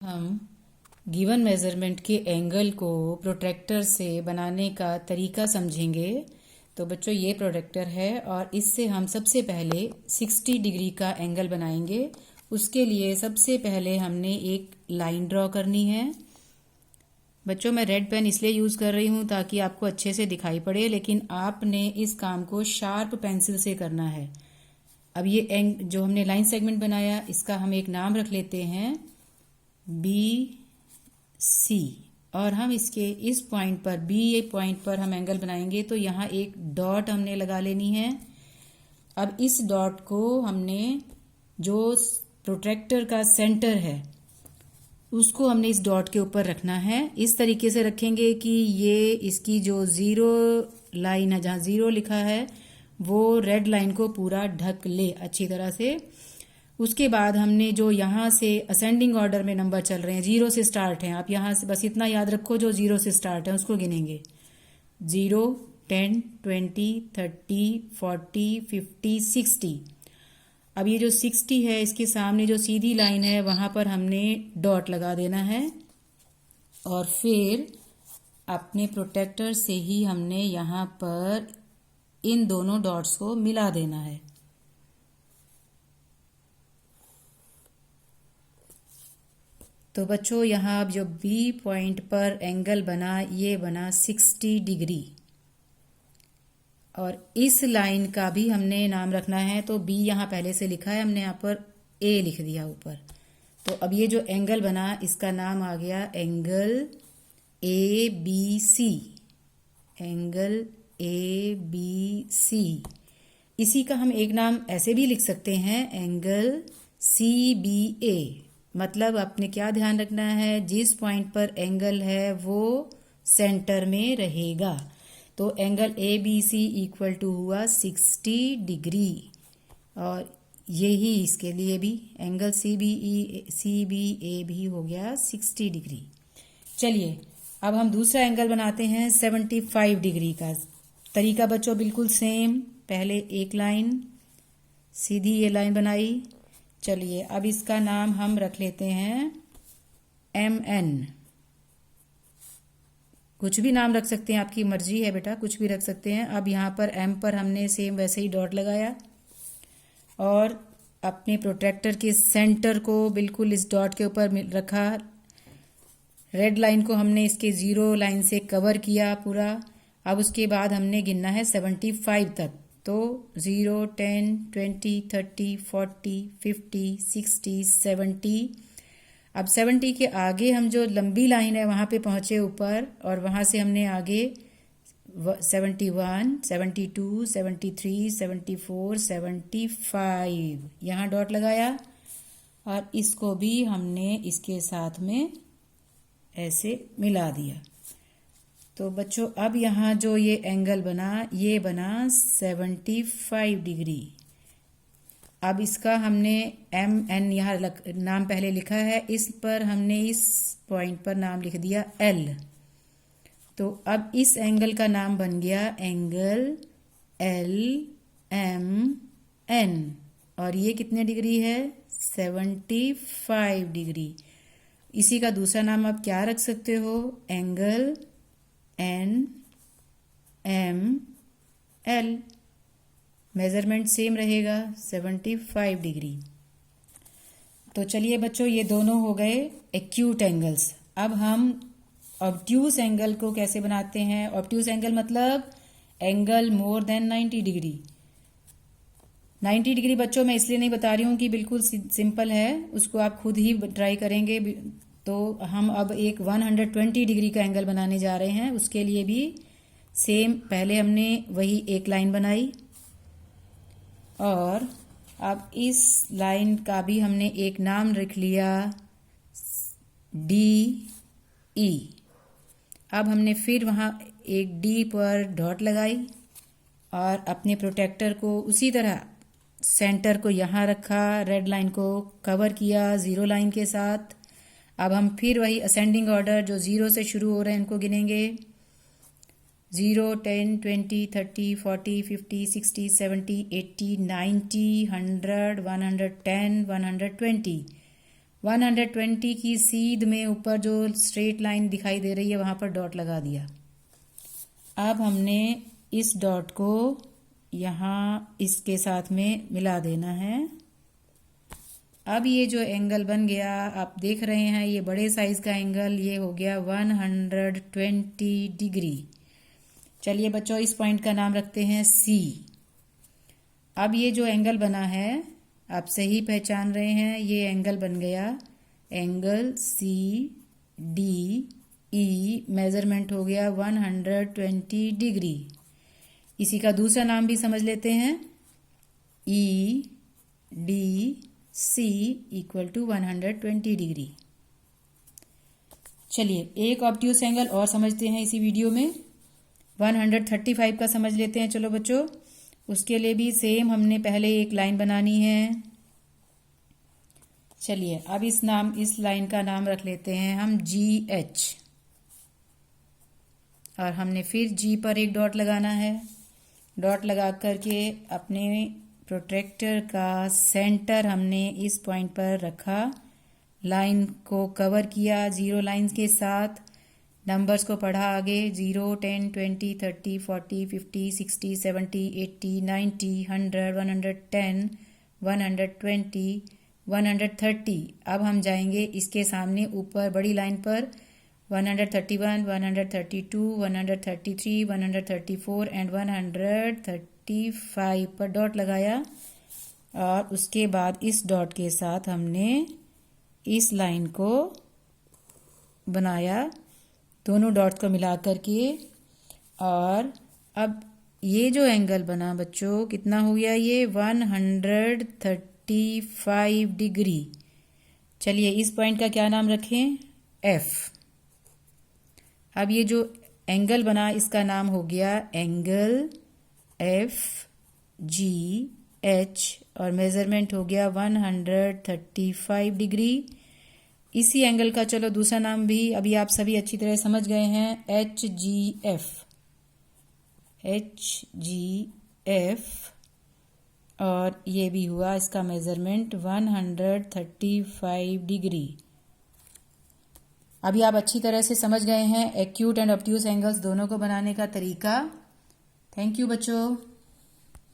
हम given measurement के angle को प्रोट्रैक्टर से बनाने का तरीका समझेंगे। तो बच्चों ये प्रोट्रैक्टर है और इससे हम सबसे पहले 60 डिग्री का एंगल बनाएंगे। उसके लिए सबसे पहले हमने एक लाइन ड्रॉ करनी है। बच्चों मैं रेड पेन इसलिए यूज़ कर रही हूँ ताकि आपको अच्छे से दिखाई पड़े, लेकिन आपने इस काम को शार्प पेंसिल से करना है। अब ये जो हमने लाइन सेगमेंट बनाया इसका हम एक नाम रख लेते हैं बी सी, और हम इसके इस पॉइंट पर बी पॉइंट पर हम एंगल बनाएंगे। तो यहाँ एक डॉट हमने लगा लेनी है। अब इस डॉट को हमने जो प्रोट्रैक्टर का सेंटर है उसको हमने इस डॉट के ऊपर रखना है। इस तरीके से रखेंगे कि ये इसकी जो ज़ीरो लाइन है, जहाँ ज़ीरो लिखा है, वो रेड लाइन को पूरा ढक ले अच्छी तरह से। उसके बाद हमने जो यहाँ से असेंडिंग ऑर्डर में नंबर चल रहे हैं, 0 से स्टार्ट हैं, आप यहाँ से बस इतना याद रखो, जो 0 से स्टार्ट है उसको गिनेंगे। 0, 10, 20, 30, 40, 50, 60। अब ये जो 60 है इसके सामने जो सीधी लाइन है वहाँ पर हमने डॉट लगा देना है, और फिर अपने प्रोट्रैक्टर से ही हमने यहाँ पर इन दोनों डॉट्स को मिला देना है। तो बच्चों यहाँ अब जो बी पॉइंट पर एंगल बना, ये बना 60 डिग्री, और इस लाइन का भी हमने नाम रखना है। तो बी यहाँ पहले से लिखा है, हमने यहाँ पर ए लिख दिया ऊपर। तो अब ये जो एंगल बना इसका नाम आ गया angle A B C, angle A B C. इसी का हम एक नाम ऐसे भी लिख सकते हैं, एंगल सी बी ए। मतलब आपने क्या ध्यान रखना है, जिस पॉइंट पर एंगल है वो सेंटर में रहेगा। तो angle A B C equal to हुआ 60 डिग्री, और यही इसके लिए भी एंगल सी बी ए भी हो गया 60 डिग्री। चलिए अब हम दूसरा एंगल बनाते हैं 75 डिग्री का। तरीका बच्चों बिल्कुल सेम। पहले एक लाइन सीधी ये लाइन बनाई। चलिए अब इसका नाम हम रख लेते हैं एम एन। कुछ भी नाम रख सकते हैं, आपकी मर्जी है बेटा, कुछ भी रख सकते हैं। अब यहाँ पर एम पर हमने सेम वैसे ही डॉट लगाया, और अपने प्रोट्रैक्टर के सेंटर को बिल्कुल इस डॉट के ऊपर रखा। रेड लाइन को हमने इसके 0 लाइन से कवर किया पूरा। अब उसके बाद हमने गिनना है 75 तक। तो 0, 10, 20, 30, 40, 50, 60, 70। अब 70 के आगे हम जो लंबी लाइन है वहाँ पे पहुँचे ऊपर, और वहाँ से हमने आगे 71, 72, 73, 74, 75 यहाँ डॉट लगाया, और इसको भी हमने इसके साथ में ऐसे मिला दिया। तो बच्चों अब यहाँ जो ये एंगल बना, ये बना 75 डिग्री। अब इसका हमने एम एन यहाँ नाम पहले लिखा है, इस पर हमने इस पॉइंट पर नाम लिख दिया एल। तो अब इस एंगल का नाम बन गया एंगल एल एम एन, और ये कितने डिग्री है, 75 डिग्री। इसी का दूसरा नाम आप क्या रख सकते हो, angle N M L. Measurement same रहेगा 75 डिग्री। तो चलिए बच्चों ये दोनों हो गए एक्यूट एंगल्स। अब हम ऑब्ट्यूस एंगल को कैसे बनाते हैं। ऑब्ट्यूस एंगल मतलब angle more than 90 degree. 90 degree बच्चों मैं इसलिए नहीं बता रही हूँ कि बिल्कुल सिंपल है, उसको आप खुद ही ट्राई करेंगे। तो हम अब एक 120 डिग्री का एंगल बनाने जा रहे हैं। उसके लिए भी सेम, पहले हमने वही एक लाइन बनाई, और अब इस लाइन का भी हमने एक नाम रख लिया डी ई। अब हमने फिर वहाँ एक डी पर डॉट लगाई, और अपने प्रोट्रैक्टर को उसी तरह सेंटर को यहाँ रखा, रेड लाइन को कवर किया 0 लाइन के साथ। अब हम फिर वही असेंडिंग ऑर्डर जो 0 से शुरू हो रहे हैं उनको गिनेंगे। 0, 10, 20, 30, 40, 50, 60, 70, 80, 90, 100, 110, 120। 120 की सीध में ऊपर जो स्ट्रेट लाइन दिखाई दे रही है वहां पर डॉट लगा दिया। अब हमने इस डॉट को यहाँ इसके साथ में मिला देना है। अब ये जो एंगल बन गया आप देख रहे हैं, ये बड़े साइज का एंगल, ये हो गया 120 डिग्री। चलिए बच्चों इस पॉइंट का नाम रखते हैं C। अब ये जो एंगल बना है आप सही पहचान रहे हैं, ये एंगल बन गया एंगल CDE, मेजरमेंट हो गया 120 डिग्री। इसी का दूसरा नाम भी समझ लेते हैं, EDC इक्वल टू 120 डिग्री। चलिए एक ऑब्ट्यूस एंगल और समझते हैं इसी वीडियो में, 135 का समझ लेते हैं। चलो बच्चों उसके लिए भी सेम हमने पहले एक लाइन बनानी है। चलिए अब इस लाइन का नाम रख लेते हैं हम GH, और हमने फिर G पर एक डॉट लगाना है। डॉट लगा करके अपने प्रोट्रैक्टर का सेंटर हमने इस पॉइंट पर रखा, लाइन को कवर किया जीरो लाइंस के साथ, नंबर्स को पढ़ा आगे 0, 10, 20, 30, 40, 50, 60, 70, 80, 90, 100, 110, 120, 130। अब हम जाएंगे इसके सामने ऊपर बड़ी लाइन पर 131, 132, 133, 134 एंड 135 पर डॉट लगाया, और उसके बाद इस डॉट के साथ हमने इस लाइन को बनाया दोनों डॉट को मिला करके। और अब ये जो एंगल बना बच्चों कितना हो गया, ये 135 डिग्री। चलिए इस पॉइंट का क्या नाम रखें, F। अब ये जो एंगल बना इसका नाम हो गया एंगल FGH, और मेजरमेंट हो गया 135 डिग्री। इसी एंगल का चलो दूसरा नाम भी अभी आप सभी अच्छी तरह समझ गए हैं, HGF, और ये भी हुआ इसका मेजरमेंट 135 डिग्री। अभी आप अच्छी तरह से समझ गए हैं एक्यूट एंड ऑब्ट्यूस एंगल्स दोनों को बनाने का तरीका। थैंक यू बच्चों।